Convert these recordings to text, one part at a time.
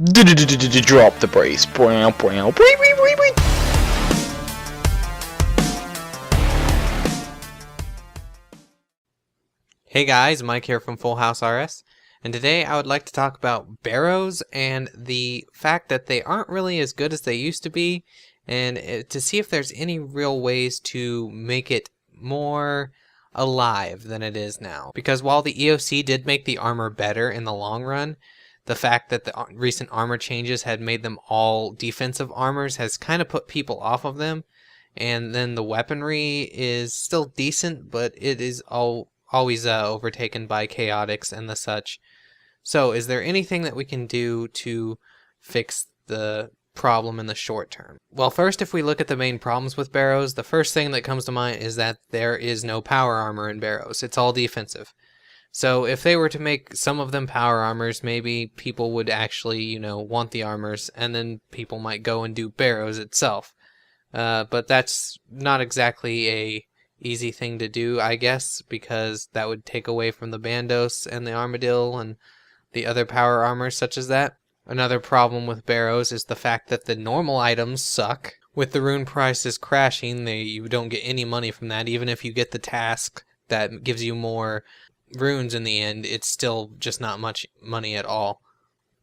Drop the brace. Hey guys, Mike here from FullHouseRS, and today I would like to talk about Barrows and the fact that they aren't really as good as they used to be, and to see if there's any real ways to make it more alive than it is now. Because while the EOC did make the armor better in the long run, the fact that the recent armor changes had made them all defensive armors has kind of put people off of them. And then the weaponry is still decent, but it is always overtaken by chaotics and the such. So is there anything that we can do to fix the problem in the short term? Well, first, if we look at the main problems with Barrows, the first thing that comes to mind is that there is no power armor in Barrows. It's all defensive. So if they were to make some of them power armors, maybe people would actually, want the armors, and then people might go and do Barrows itself. But that's not exactly a easy thing to do, I guess, because that would take away from the Bandos and the Armadillo and the other power armors such as that. Another problem with Barrows is the fact that the normal items suck. With the rune prices crashing, you don't get any money from that. Even if you get the task that gives you more runes in the end, it's still just not much money at all.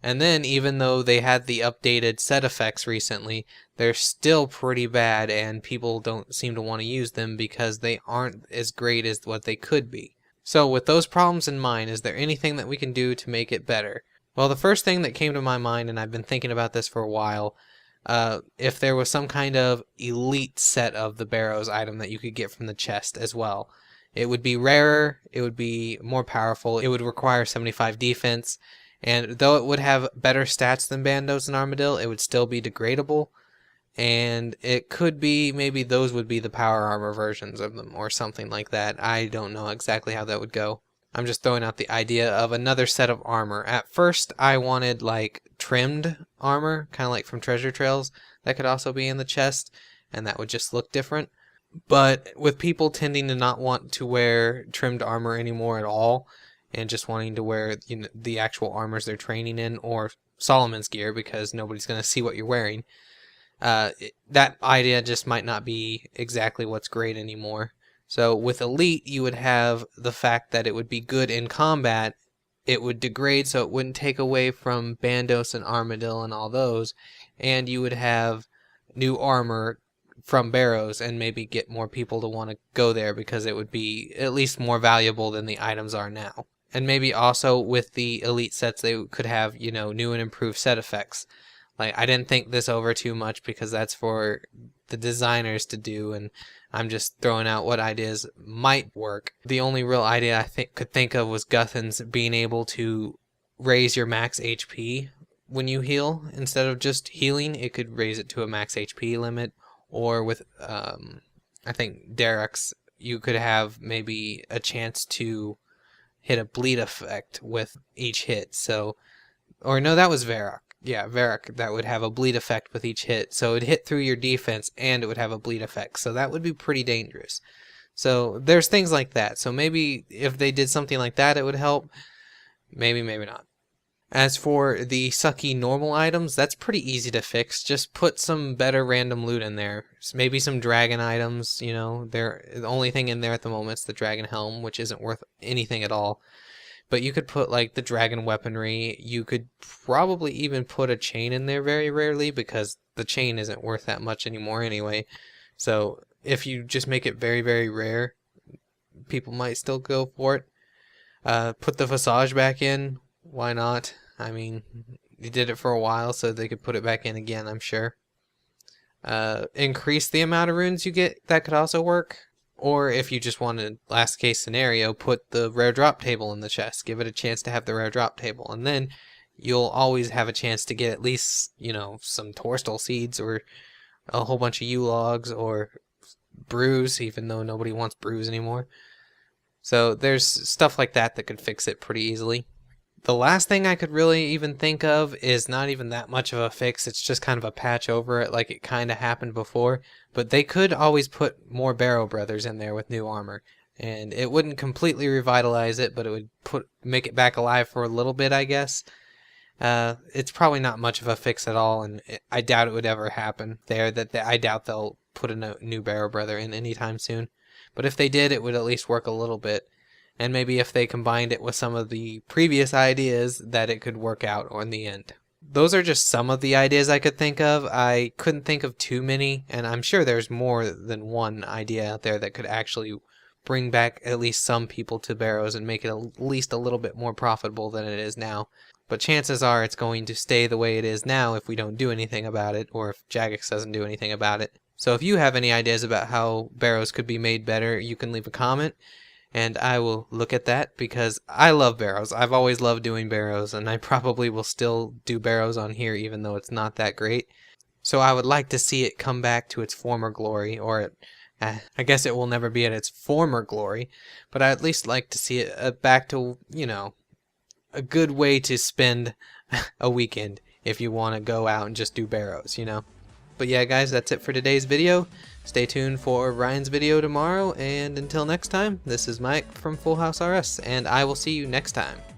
And then, even though they had the updated set effects recently, they're still pretty bad, and people don't seem to want to use them because they aren't as great as what they could be. So with those problems in mind, is there anything that we can do to make it better? Well, the first thing that came to my mind, and I've been thinking about this for a while, if there was some kind of elite set of the Barrows item that you could get from the chest as well. It would be rarer, it would be more powerful, it would require 75 defense, and though it would have better stats than Bandos and Armadillo, it would still be degradable, and it could be, maybe those would be the power armor versions of them, or something like that. I don't know exactly how that would go. I'm just throwing out the idea of another set of armor. At first, I wanted, like, trimmed armor, kind of like from Treasure Trails, that could also be in the chest, and that would just look different. But with people tending to not want to wear trimmed armor anymore at all, and just wanting to wear the actual armors they're training in, or Solomon's gear, because nobody's going to see what you're wearing, that idea just might not be exactly what's great anymore. So with Elite, you would have the fact that it would be good in combat. It would degrade, so it wouldn't take away from Bandos and Armadillo and all those, and you would have new armor from Barrows and maybe get more people to want to go there because it would be at least more valuable than the items are now. And maybe also with the elite sets, they could have, new and improved set effects. Like, I didn't think this over too much because that's for the designers to do, and I'm just throwing out what ideas might work. The only real idea I could think of was Guthan's being able to raise your max HP when you heal. Instead of just healing, it could raise it to a max HP limit. Or with, I think Derek's, you could have maybe a chance to hit a bleed effect with each hit. So, or no, that was Varrock. Yeah, Varrock, that would have a bleed effect with each hit. So it'd hit through your defense and it would have a bleed effect. So that would be pretty dangerous. So there's things like that. So maybe if they did something like that, it would help. Maybe, maybe not. As for the sucky normal items, that's pretty easy to fix. Just put some better random loot in there. Maybe some dragon items, the only thing in there at the moment is the dragon helm, which isn't worth anything at all. But you could put like the dragon weaponry. You could probably even put a chain in there very rarely because the chain isn't worth that much anymore anyway. So if you just make it very, very rare, people might still go for it. Put the Visage back in. Why not? I mean, they did it for a while, so they could put it back in again, I'm sure. Increase the amount of runes you get, that could also work. Or if you just want a last case scenario, put the rare drop table in the chest. Give it a chance to have the rare drop table. And then you'll always have a chance to get at least, some Torstal seeds or a whole bunch of U-logs or brews, even though nobody wants brews anymore. So there's stuff like that that could fix it pretty easily. The last thing I could really even think of is not even that much of a fix. It's just kind of a patch over it like it kind of happened before. But they could always put more Barrow Brothers in there with new armor. And it wouldn't completely revitalize it, but it would make it back alive for a little bit, I guess. It's probably not much of a fix at all, and I doubt it would ever happen there. I doubt they'll put a new Barrow brother in anytime soon. But if they did, it would at least work a little bit. And maybe if they combined it with some of the previous ideas, that it could work out in the end. Those are just some of the ideas I could think of. I couldn't think of too many, and I'm sure there's more than one idea out there that could actually bring back at least some people to Barrows and make it at least a little bit more profitable than it is now. But chances are it's going to stay the way it is now if we don't do anything about it, or if Jagex doesn't do anything about it. So if you have any ideas about how Barrows could be made better, you can leave a comment, and I will look at that, because I love Barrows. I've always loved doing Barrows, and I probably will still do Barrows on here even though it's not that great. So I would like to see it come back to its former glory, or I guess it will never be at its former glory, but I'd at least like to see it back to, you know, a good way to spend a weekend if you want to go out and just do Barrows, you know. But yeah, guys, that's it for today's video. Stay tuned for Ryan's video tomorrow, and until next time, this is Mike from FullHouseRS, and I will see you next time.